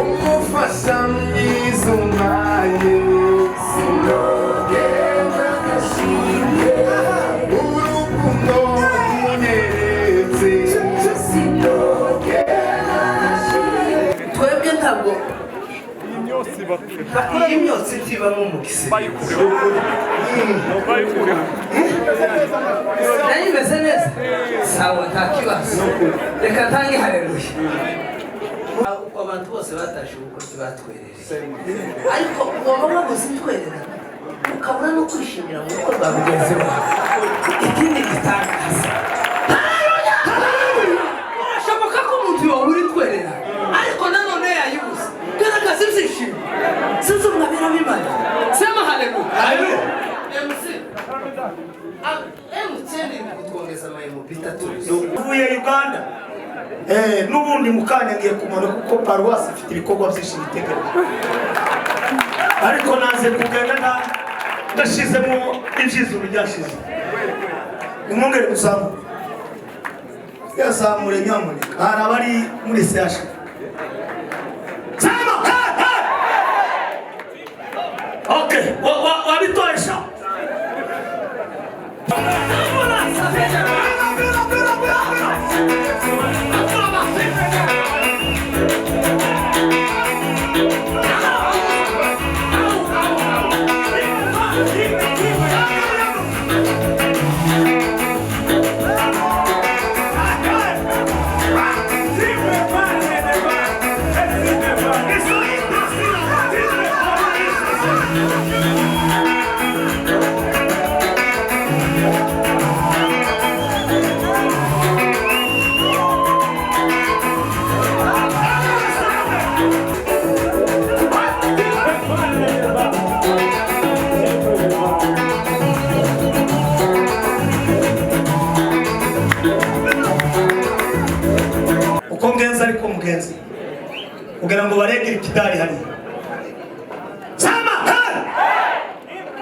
umufasha mwiza umpaye sinogenda ndashimye urukundo runyeretse sinogenda ndashimye twebwe ntabwo iyi myotsi itibamo umukisi nayo imeze neza sawa nta kibazo reka ntange haleluya abantu bose batashe ubukwe batwerereye ariko waba wabuze itwerera ukabura no kwishimira mu bukwe bwa mugenzi wawe ikindi gitangaza birashoboka ko umuntu yabura itwerera ariko nanone yayibuze garagaza ibyishimo sinzi umwabera bimana sema haleluya emutiyeni kutwongeza amayemupita tuvuye Uganda n'ubundi mukanya ngiye kumanuka kuko paruwasi ifite ibikorwa byinshi bitegereje ariko naze kugenda ndashizemo ibyizuru byashize nimwongere muzamu yazamure nyamuneka hari abari muri seyasha sama okay wabitoesha ariko mugenzi kugira ngo baregere ikidari hari sama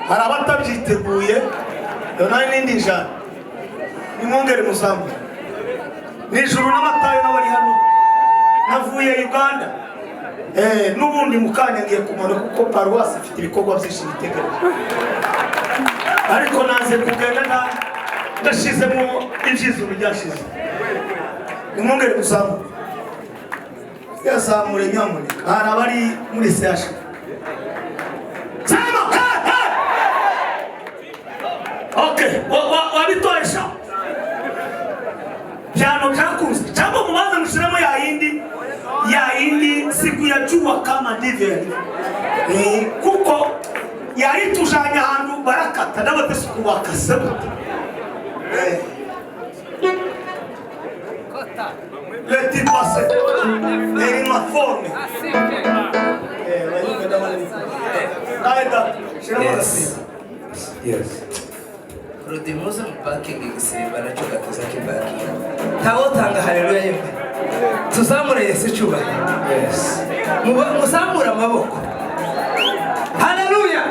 hari abatabyiteguye nayo n'indi njana nimwongere muzamu nijuru n'amatayo n'abari hano navuye Uganda n'ubundi mukanya ngiye kumanuka kuko paruwasi ifite ibikorwa byinshi bitegereje ariko naze kugenda ndashizemo ibyizuru byashize nimwongere muzamu yazamure nyamuneka hari abari muri seyasha sama okay wabitoesha piano kakuzi jambo mubaza mshiramo ya indi siku ya jua kama ndivyo kuko yaritujanya hantu barakata n'abatese kubakasema Let-il passer. È in una forma. Yes. Rodimuza mpakingi gisimba nacho gatuza kibaki. Tawotanga haleluya yemwe. Tuzamure Yesu cyuba. Yes. Muzamura amaboko. Haleluya.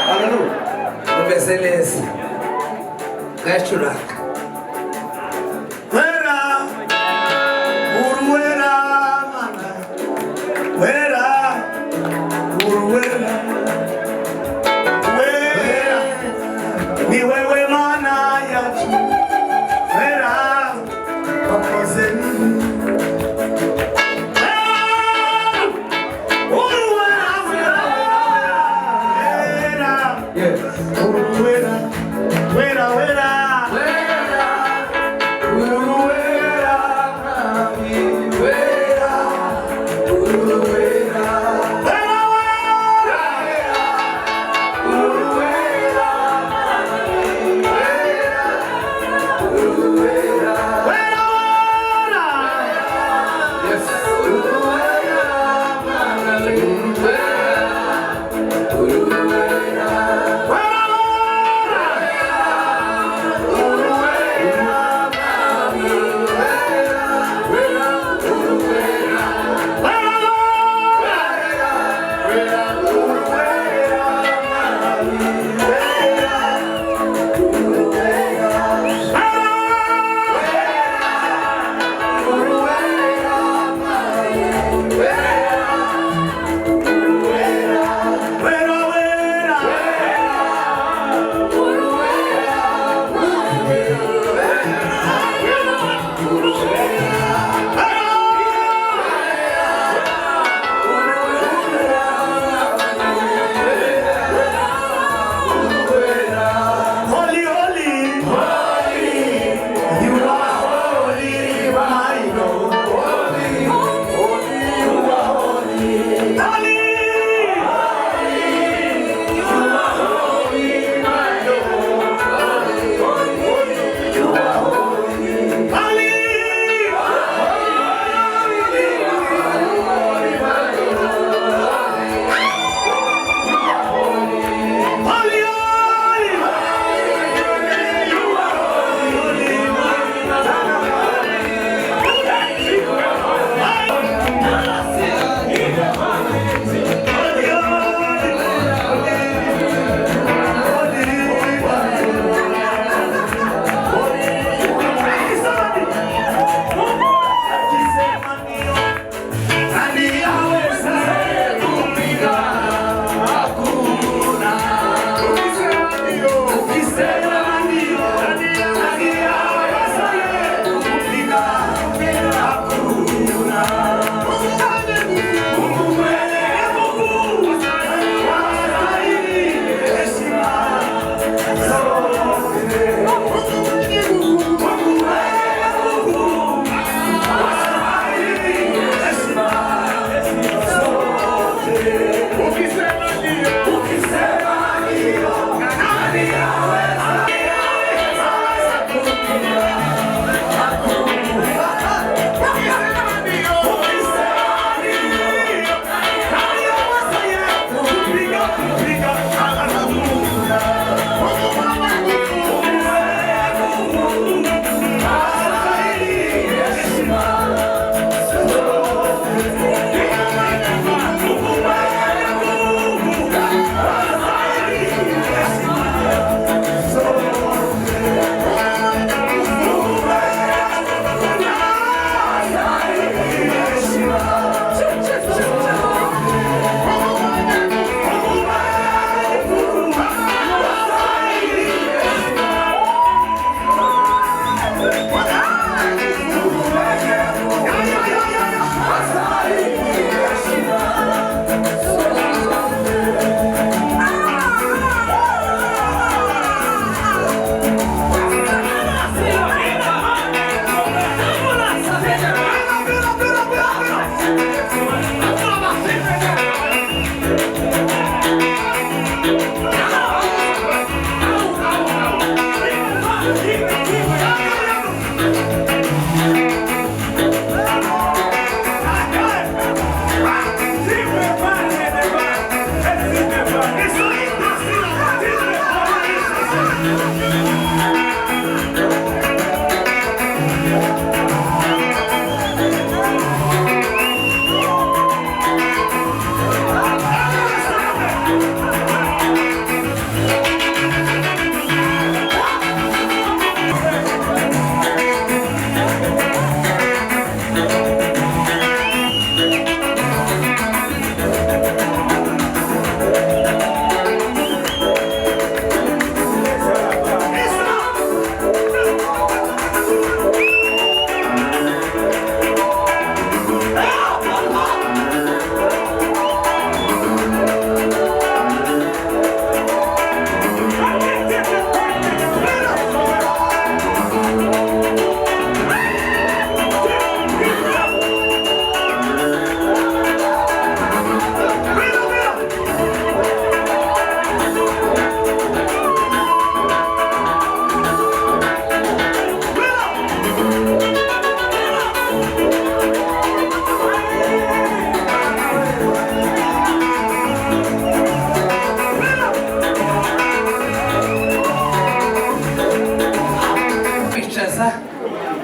Haleluya. Mubeze neza. Gacuraka. Wera, wera, wera.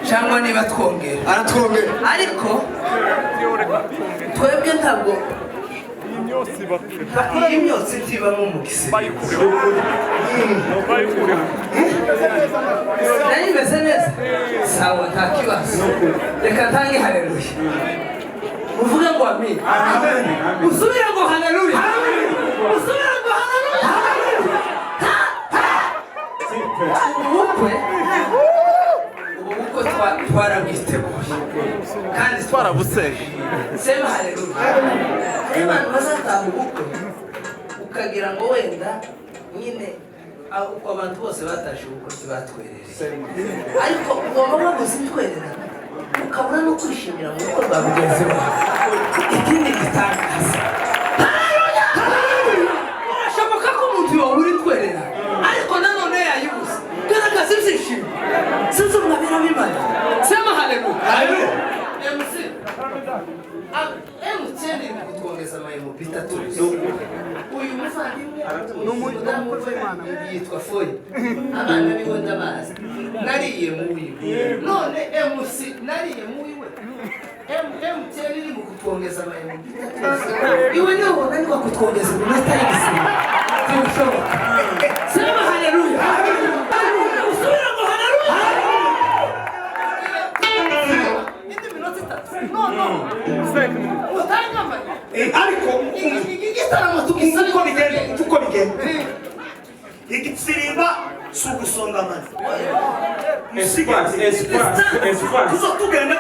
cyangwa niba twongera aratwongera ariko twebwe ntabwo iyi myotsi itibamo mu gisebe nayo imeze neza sawa nta kibazo reka ntange haleluya uvuge ngo amen usubire ngo haleluya usubire ngo haleluya ubukwe twarabwiteguye kandi twarabuseye sema haleluya abantu bazataha ubukwe ukagira ngo wenda nyine uko abantu bose batashe ubukwe tubatwerereye ariko waba wabuze itwererana ukabura no kwishimira mu bukwe bwa mugenzi wawe ikindi gitangaza birashoboka ko umuntu yabura itwerera ariko nanone yayibuze garagaza ibyishimo sinzi umwabira bimana sema haleluya MC MTN iri kutwongeza amayemo bitatu uyu muvandimwe n'umudamu w'Imana yitwa Foyi abana biwe ndabazi nariye muwiwe none MC nariye muwiwe MTN iri kutwongeza amayemo bitatu iwe niwe ubona ariko kutwongeza iminota y'igisibo ntibishoboka sema haleluya usubira ngo haleluya ariko uko bigenda igitsimba si ugusonga amani tuzo tugenda